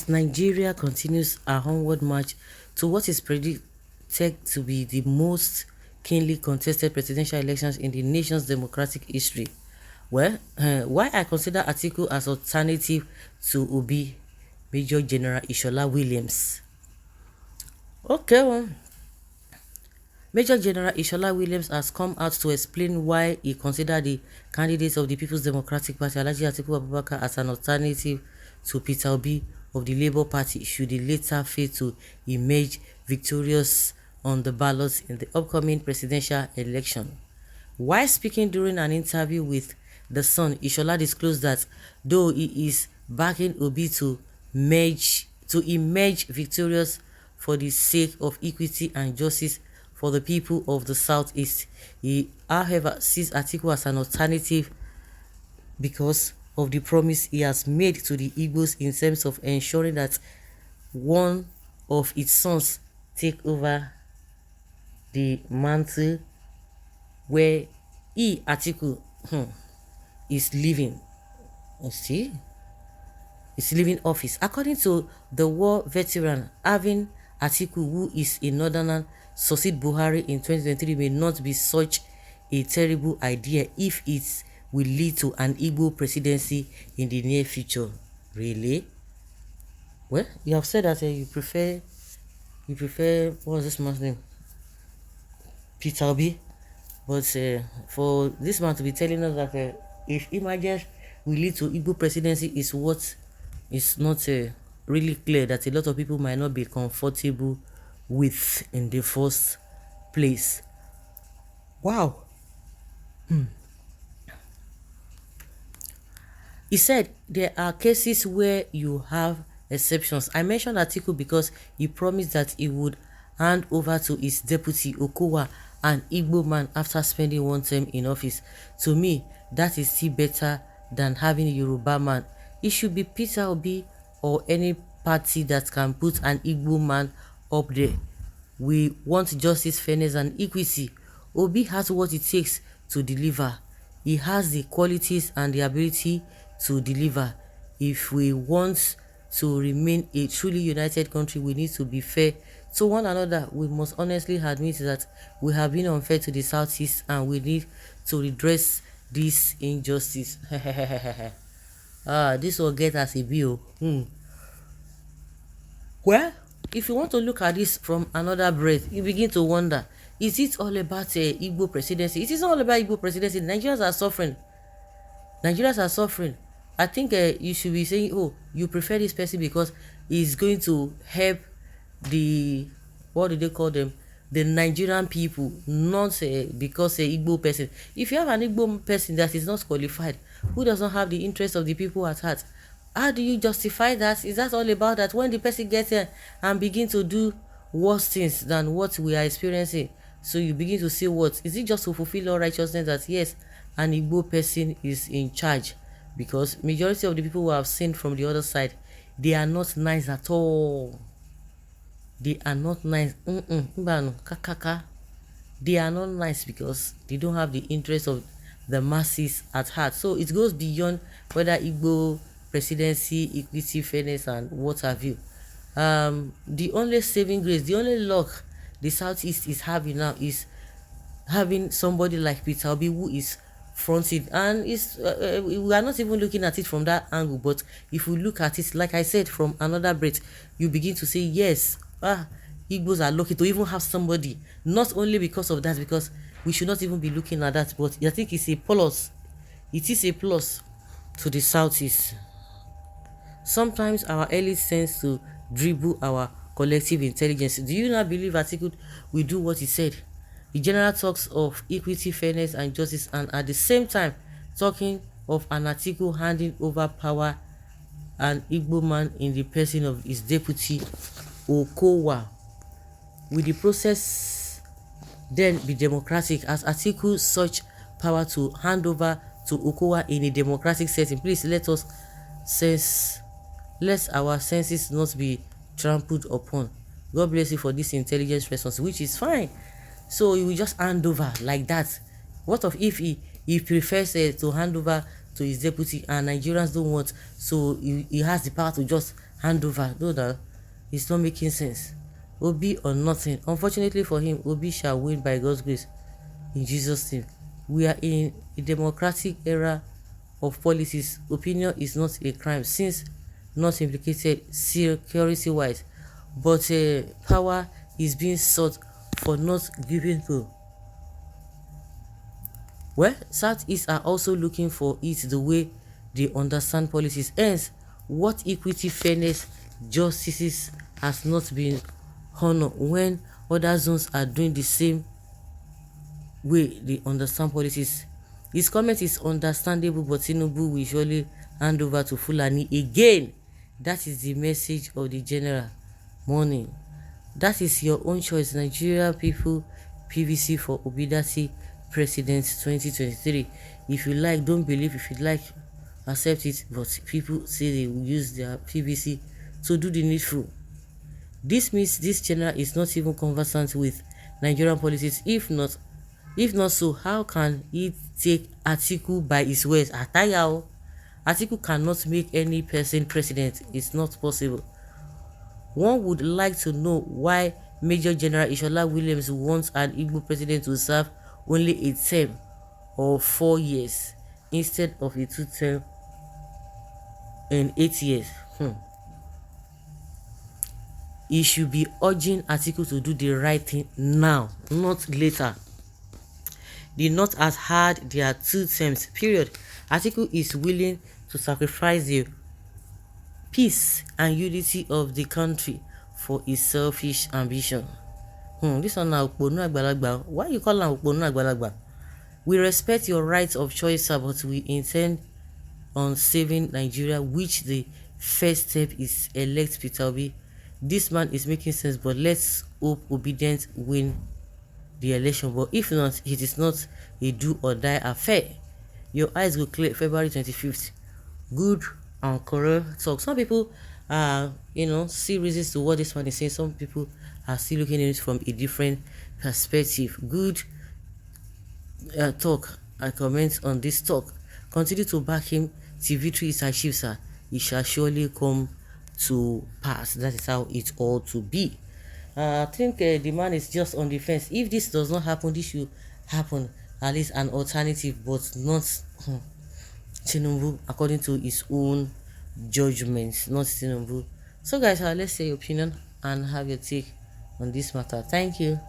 As Nigeria continues her onward march to what is predicted to be the most keenly contested presidential elections in the nation's democratic history. Well, why I consider Atiku as alternative to Obi, Major General Ishola Williams. Okay, well, Major General Ishola Williams has come out to explain why he considered the candidates of the People's Democratic Party, Alhaji Atiku Abubakar, as an alternative to Peter Obi of the Labour Party should he later fail to emerge victorious on the ballots in the upcoming presidential election. While speaking during an interview with The Sun, Ishola disclosed that though he is backing Obi to emerge victorious for the sake of equity and justice for the people of the Southeast, he, however, sees Atiku as an alternative because of the promise he has made to the Igbos in terms of ensuring that one of its sons take over the mantle where he, Atiku, is living. You see? Is leaving office. According to the war veteran, having Atiku, who is a northerner, succeed Buhari in 2023 may not be such a terrible idea if it will lead to an Igbo presidency in the near future. Really? Well, you have said that you prefer, what was this man's name? Peter Obi. But for this man to be telling us that if images will lead to Igbo presidency is what is not really clear, that a lot of people might not be comfortable with in the first place. Wow. He said there are cases where you have exceptions. I mentioned Atiku because he promised that he would hand over to his deputy Okowa, an Igbo man, after spending one term in office. To me, that is still better than having a Yoruba man. It should be Peter Obi or any party that can put an Igbo man up there. We want justice, fairness, and equity. Obi has what it takes to deliver. He has the qualities and the ability to deliver. If we want to remain a truly united country, we need to be fair to one another. We must honestly admit that we have been unfair to the Southeast and we need to redress this injustice. This will get us a bill. Well, if you want to look at this from another breath, you begin to wonder, is it all about Igbo presidency? It is all about Igbo presidency. Nigerians are suffering. I think you should be saying, oh, you prefer this person because he's going to help the, what do they call them? The Nigerian people, not because Igbo person. If you have an Igbo person that is not qualified, who does not have the interest of the people at heart, how do you justify that? Is that all about that? When the person gets here and begin to do worse things than what we are experiencing, so you begin to say, what is it, just to fulfill all righteousness that yes, an Igbo person is in charge? Because majority of the people who have seen from the other side, they are not nice at all. They are not nice. They are not nice because they don't have the interest of the masses at heart. So it goes beyond whether Igbo presidency, equity, fairness, and what have you. The only saving grace, the only luck the Southeast is having now is having somebody like Peter Obi who is fronted, and it's we are not even looking at it from that angle. But if we look at it, like I said, from another breath, you begin to say yes, Igbos are lucky to even have somebody. Not only because of that, because we should not even be looking at that, but I think it's a plus. It is a plus to the Southeast. Sometimes our elites tends to dribble our collective intelligence. Do you not believe Atiku will do what he said? The general talks of equity, fairness, and justice, and at the same time talking of an Atiku handing over power an Igbo man in the person of his deputy Okowa. Will the process then be democratic as Atiku such power to hand over to Okowa in a democratic setting? Please let our senses not be trampled upon. God bless you for this intelligence response, which is fine. So he will just hand over like that. What of if he prefers to hand over to his deputy and Nigerians don't want, so he has the power to just handover, though that it's not making sense. Obi or nothing. Unfortunately for him, Obi shall win by God's grace. In Jesus' name. We are in a democratic era of policies. Opinion is not a crime since not implicated security-wise, but power is being sought for not giving to. Well, Southeast are also looking for it the way they understand policies. Hence, what equity, fairness, justices has not been honored when other zones are doing the same way they understand policies. His comment is understandable, but Tinubu will surely hand over to Fulani again. That is the message of the general. Morning. That is your own choice. Nigeria people, PVC for Obidasi President 2023. If you like, don't believe. If you like, accept it. But people say they will use their PVC to do the needful. This means this general is not even conversant with Nigerian politics. If not so, how can he take Atiku by his words? Atiku cannot make any person president. It's not possible. One would like to know why Major General Ishola Williams wants an Igbo president to serve only a term of 4 years instead of a 2-term and 8 years. He should be urging Atiku to do the right thing now, not later. The North has had their 2 terms, period. Atiku is willing to sacrifice the peace and unity of the country for his selfish ambition. This one now, why you call am Okponu Agbalagba? We respect your right of choice, sir, but we intend on saving Nigeria, which the first step is elect Peter Obi. This man is making sense, but let's hope obedient win the election. But if not, it is not a do or die affair. Your eyes will clear February 25th. Good and correct talk. Some people see reasons to what this man is saying. Some people are still looking at it from a different perspective. Good talk and comment on this talk. Continue to back him till victory is achieved, sir. It shall surely come to pass. That is how it ought to be. I think the man is just on the fence. If this does not happen, this should happen. At least an alternative, but not Tinubu according to his own judgments, not Tinubu. So guys, let's say your opinion and have your take on this matter. Thank you.